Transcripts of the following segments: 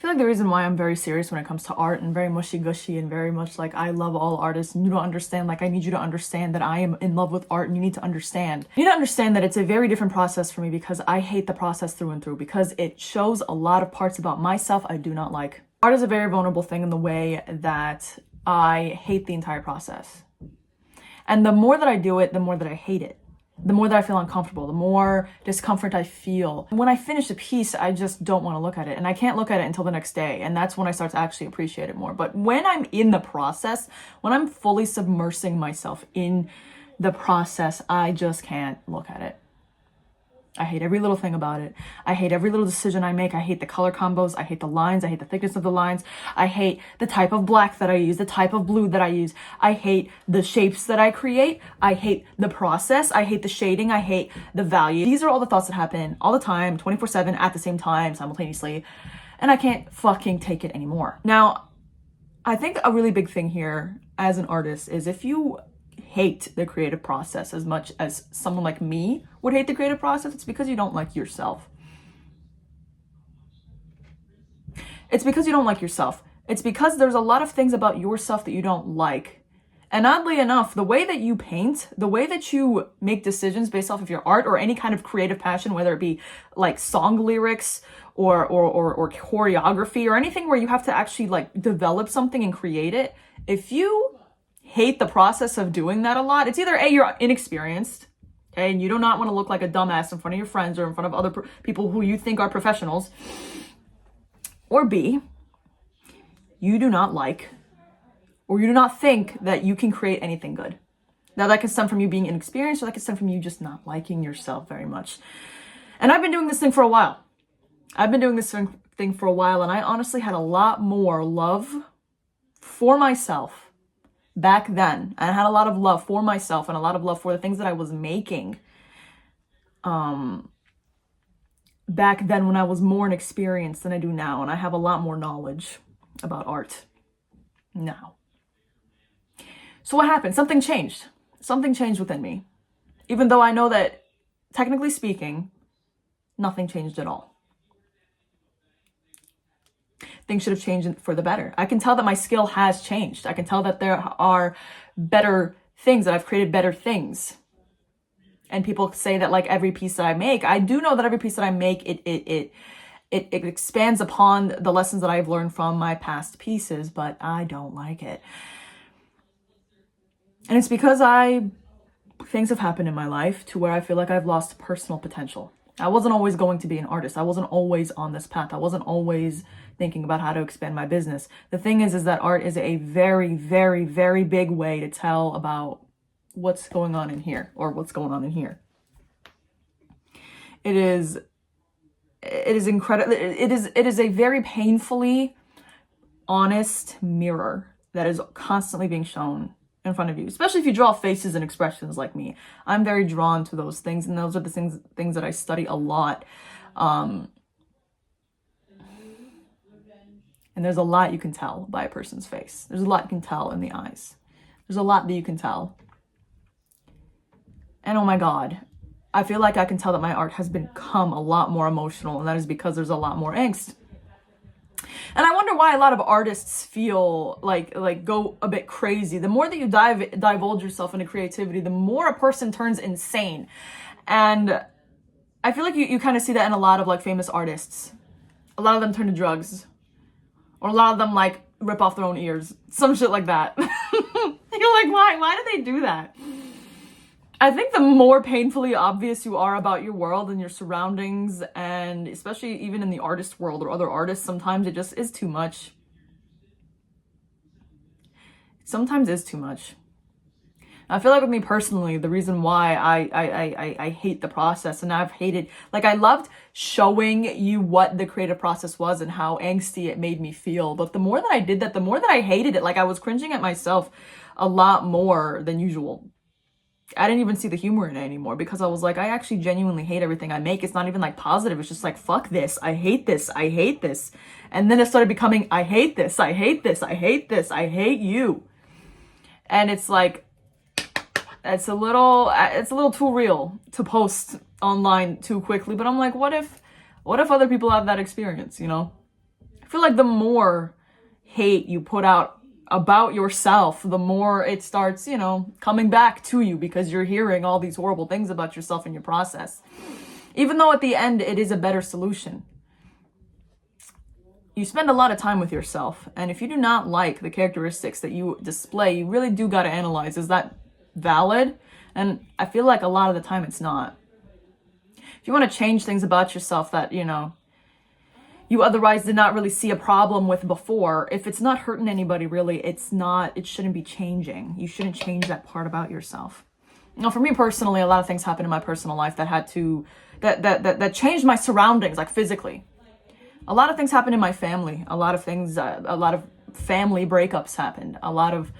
I feel like the reason why I'm very serious when it comes to art and very mushy-gushy and very much like I love all artists and you don't understand, like I need you to understand that I am in love with art and you need to understand. You need to understand that it's a very different process for me because I hate the process through and through because it shows a lot of parts about myself I do not like. Art is a very vulnerable thing in the way that I hate the entire process. And the more that I do it, the more that I hate it. The more that I feel uncomfortable, the more discomfort I feel. When I finish a piece, I just don't want to look at it. And I can't look at it until the next day. And that's when I start to actually appreciate it more. But when I'm in the process, when I'm fully submersing myself in the process, I just can't look at it. I hate every little thing about it. I hate every little decision I make. I hate the color combos. I hate the lines. I hate the thickness of the lines. I hate the type of black that I use, the type of blue that I use. I hate the shapes that I create. I hate the process. I hate the shading. I hate the value. These are all the thoughts that happen all the time, 24/7 at the same time, simultaneously. And I can't fucking take it anymore. Now, I think a really big thing here as an artist is if you hate the creative process as much as someone like me would hate the creative process, it's because you don't like yourself. It's because you don't like yourself. It's because there's a lot of things about yourself that you don't like. And oddly enough, the way that you paint, the way that you make decisions based off of your art or any kind of creative passion, whether it be like song lyrics or choreography or anything where you have to actually like develop something and create it, if you hate the process of doing that a lot, it's either A, you're inexperienced, okay, and you do not want to look like a dumbass in front of your friends or in front of other people who you think are professionals, or B, you do not like or you do not think that you can create anything good. Now that can stem from you being inexperienced or that can stem from you just not liking yourself very much. And I've been doing this thing for a while. And I honestly had a lot more love for myself back then. I had a lot of love for myself and a lot of love for the things that I was making back then when I was more inexperienced than I do now. And I have a lot more knowledge about art now. So what happened? Something changed. Something changed within me. Even though I know that, technically speaking, nothing changed at all. Things should have changed for the better. I can tell that my skill has changed. I can tell that there are better things, that I've created better things. And people say that like every piece that I make, I do know that every piece that I make, it expands upon the lessons that I've learned from my past pieces, but I don't like it. And it's because things have happened in my life to where I feel like I've lost personal potential. I wasn't always going to be an artist. I wasn't always on this path. I wasn't always thinking about how to expand my business. The thing is that art is a very, very, very big way to tell about what's going on in here or what's going on in here. It is incredible. It is a very painfully honest mirror that is constantly being shown in front of you, especially if you draw faces and expressions like me. I'm very drawn to those things, and those are the things that I study a lot. And there's a lot you can tell by a person's face. There's a lot you can tell in the eyes. There's a lot that you can tell. And oh my God, I feel like I can tell that my art has become a lot more emotional, and that is because there's a lot more angst. And I wonder why a lot of artists feel like go a bit crazy. The more that you divulge yourself into creativity, the more a person turns insane. And I feel like you kind of see that in a lot of like famous artists. A lot of them turn to drugs. Or a lot of them like rip off their own ears. Some shit like that. You're like, why? Why do they do that? I think the more painfully obvious you are about your world and your surroundings, and especially even in the artist world or other artists, sometimes it just is too much. Sometimes is too much. I feel like with me personally, the reason why I hate the process, and I've hated, like I loved showing you what the creative process was and how angsty it made me feel. But the more that I did that, the more that I hated it. Like I was cringing at myself a lot more than usual. I didn't even see the humor in it anymore because I was like, I actually genuinely hate everything I make. It's not even like positive. It's just like, fuck this. I hate this. I hate this. And then it started becoming, I hate this. I hate this. I hate this. I hate you. And it's like, it's a little too real to post online too quickly. But I'm like, what if other people have that experience, you know? feel like the more hate you put out about yourself, the more it starts, you know, coming back to you because you're hearing all these horrible things about yourself in your process. Even though at the end it is a better solution. You spend a lot of time with yourself, and if you do not like the characteristics that you display, you really do got to analyze, is that valid? And I feel like a lot of the time it's not. If you want to change things about yourself that, you know, you otherwise did not really see a problem with before, if it's not hurting anybody really, it shouldn't be changing. You shouldn't change that part about yourself. Now, for me personally, a lot of things happened in my personal life that changed my surroundings, like physically. A lot of things happened in my family. A lot of family breakups happened. A lot of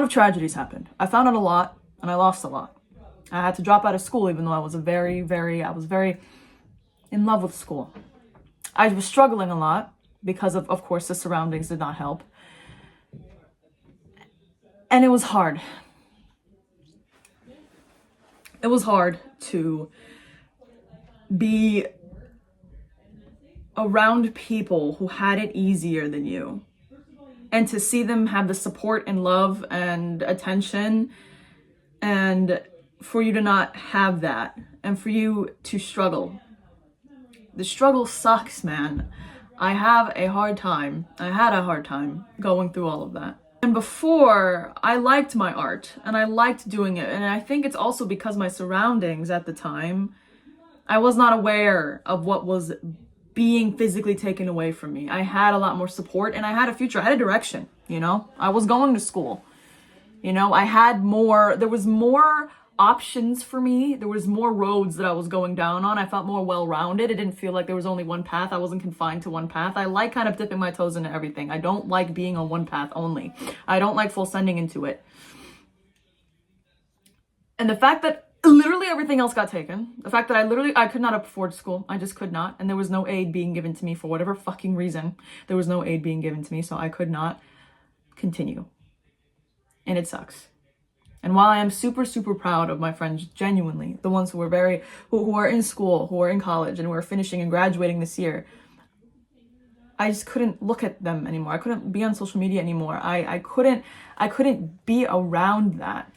tragedies happened. I found out a lot, and I lost a lot. I had to drop out of school, even though I was very in love with school. I was struggling a lot because of course, the surroundings did not help. And it was hard. It was hard to be around people who had it easier than you, and to see them have the support and love and attention, and for you to not have that, and for you to struggle. The struggle sucks, man. I had a hard time going through all of that. And before, I liked my art and I liked doing it, and I think it's also because my surroundings at the time, I was not aware of what was being physically taken away from me. I had a lot more support, and I had a future. I had a direction, you know? I was going to school. You know, there was more options for me. There was more roads that I was going down on. I felt more well-rounded. It didn't feel like there was only one path. I wasn't confined to one path. I like kind of dipping my toes into everything. I don't like being on one path only. I don't like full sending into it. And the fact that literally everything else got taken. The fact that I could not afford school. I just could not. And there was no aid being given to me for whatever fucking reason. There was no aid being given to me, so I could not continue. And it sucks. And while I am super, super proud of my friends, genuinely, the ones who are who are in school, who are in college, and who are finishing and graduating this year, I just couldn't look at them anymore. I couldn't be on social media anymore. I couldn't be around that,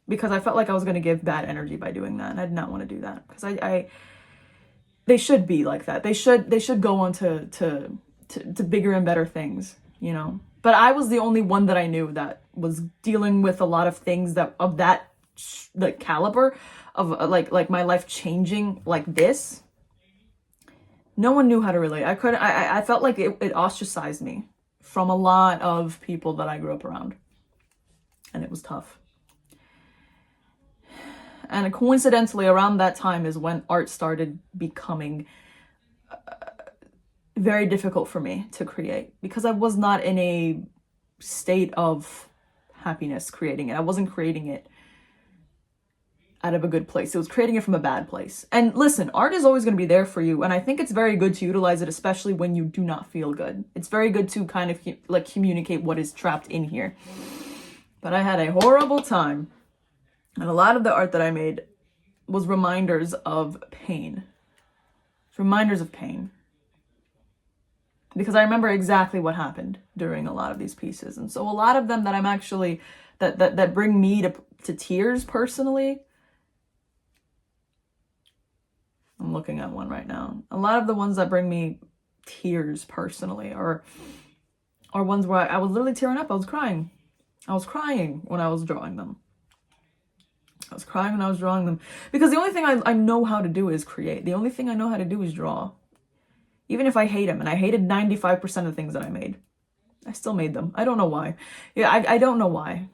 because I felt like I was going to give bad energy by doing that, and I did not want to do that, because they should be like that. They should go on to bigger and better things, you know. But I was the only one that I knew that was dealing with a lot of things of that like caliber of like my life changing like this. No one knew how to relate. I felt like it ostracized me from a lot of people that I grew up around, and it was tough. And coincidentally, around that time is when art started becoming very difficult for me to create, because I was not in a state of happiness creating it. I wasn't creating it out of a good place. It was creating it from a bad place. And listen, art is always going to be there for you. And I think it's very good to utilize it, especially when you do not feel good. It's very good to kind of like communicate what is trapped in here. But I had a horrible time. And a lot of the art that I made was reminders of pain. Reminders of pain. Because I remember exactly what happened during a lot of these pieces. And so a lot of them that I'm actually, that bring me to tears personally. I'm looking at one right now. A lot of the ones that bring me tears personally are ones where I was literally tearing up. I was crying. I was crying when I was drawing them. I was crying when I was drawing them. Because the only thing I know how to do is create. The only thing I know how to do is draw. Even if I hate them, and I hated 95% of the things that I made, I still made them. I don't know why. Yeah, I don't know why.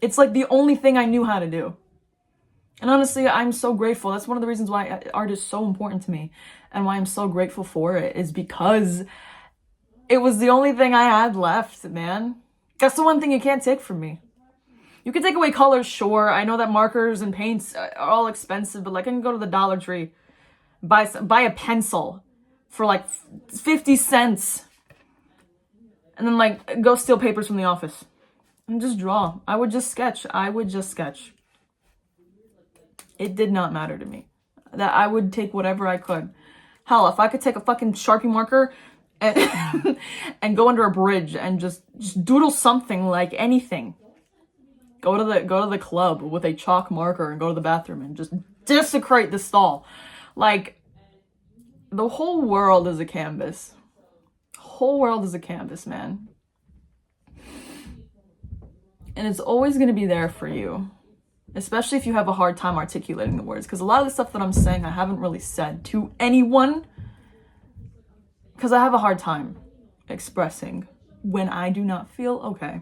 It's like the only thing I knew how to do. And honestly, I'm so grateful. That's one of the reasons why art is so important to me, and why I'm so grateful for it, is because it was the only thing I had left, man. That's the one thing you can't take from me. You can take away colors, sure. I know that markers and paints are all expensive, but like I can go to the Dollar Tree, buy a pencil for like 50 cents, and then like go steal papers from the office and just draw. I would just sketch. It did not matter to me. That I would take whatever I could. Hell, if I could take a fucking Sharpie marker and, and go under a bridge and just doodle something, like anything. Go to the club with a chalk marker and go to the bathroom and just desecrate the stall. Like, the whole world is a canvas. The whole world is a canvas, man. And it's always going to be there for you. Especially if you have a hard time articulating the words. Because a lot of the stuff that I'm saying, I haven't really said to anyone. Because I have a hard time expressing when I do not feel okay.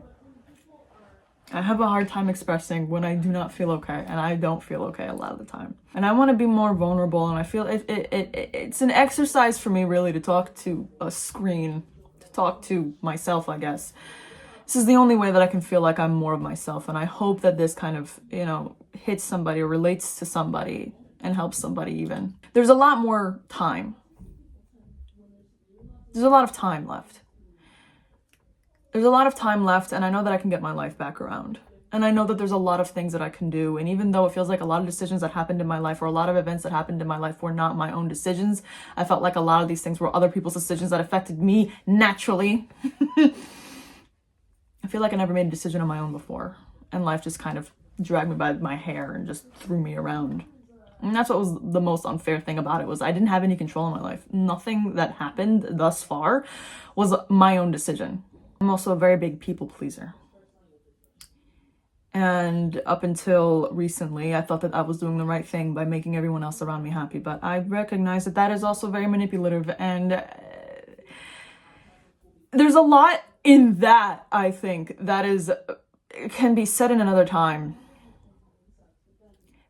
I have a hard time expressing when I do not feel okay. And I don't feel okay a lot of the time. And I want to be more vulnerable. And I feel it's an exercise for me, really, to talk to a screen. To talk to myself, I guess. This is the only way that I can feel like I'm more of myself. And I hope that this kind of, hits somebody or relates to somebody and helps somebody even. There's a lot more time. There's a lot of time left. There's a lot of time left, and I know that I can get my life back around. And I know that there's a lot of things that I can do. And even though it feels like a lot of decisions that happened in my life, or a lot of events that happened in my life were not my own decisions, I felt like a lot of these things were other people's decisions that affected me naturally. I feel like I never made a decision on my own before. And life just kind of dragged me by my hair and just threw me around. And that's what was the most unfair thing about it, was I didn't have any control in my life. Nothing that happened thus far was my own decision. I'm also a very big people pleaser. And up until recently, I thought that I was doing the right thing by making everyone else around me happy. But I recognize that that is also very manipulative. And there's a lot in that, I think, that can be said in another time.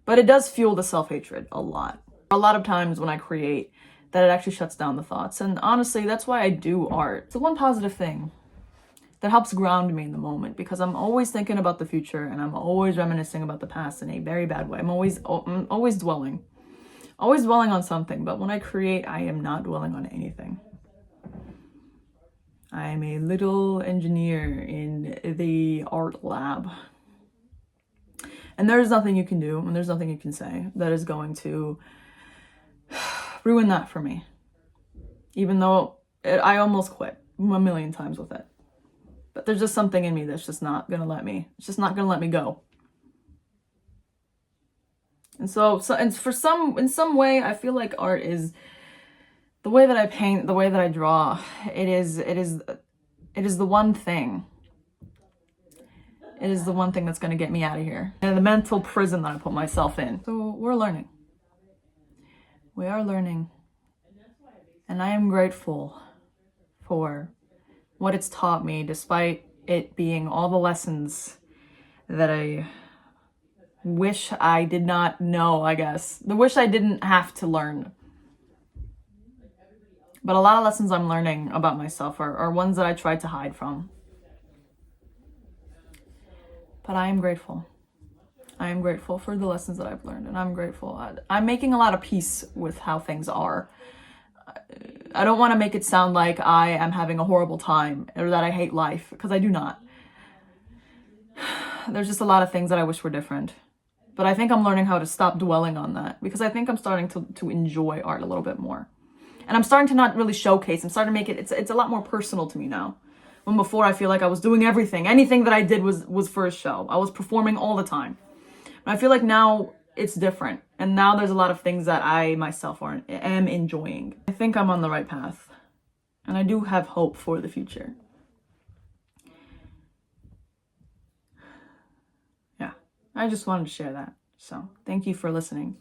But it does fuel the self-hatred a lot. A lot of times when I create, that it actually shuts down the thoughts. And honestly, that's why I do art. It's the one positive thing that helps ground me in the moment, because I'm always thinking about the future and I'm always reminiscing about the past in a very bad way. I'm always dwelling on something. But when I create, I am not dwelling on anything. I am a little engineer in the art lab. And there's nothing you can do, and there's nothing you can say that is going to ruin that for me. Even though I almost quit a million times with it. But there's just something in me that's just not going to let me. It's just not going to let me go. And in some way, I feel like art is the way that I paint, the way that I draw. It is the one thing. It is the one thing that's going to get me out of here. And the mental prison that I put myself in. So we're learning. We are learning. And I am grateful for what it's taught me, despite it being all the lessons that I wish I did not know, I guess. The wish I didn't have to learn. But a lot of lessons I'm learning about myself are ones that I tried to hide from. But I am grateful. I am grateful for the lessons that I've learned, and I'm grateful. I'm making a lot of peace with how things are. I don't want to make it sound like I am having a horrible time or that I hate life, because I do not. There's just a lot of things that I wish were different. But I think I'm learning how to stop dwelling on that, because I think I'm starting to enjoy art a little bit more. And I'm starting to not really showcase. I'm starting to make it's a lot more personal to me now. When before I feel like I was doing everything. Anything that I did was for a show. I was performing all the time. And I feel like now it's different. And now there's a lot of things that I myself am enjoying. I think I'm on the right path. And I do have hope for the future. Yeah, I just wanted to share that. So thank you for listening.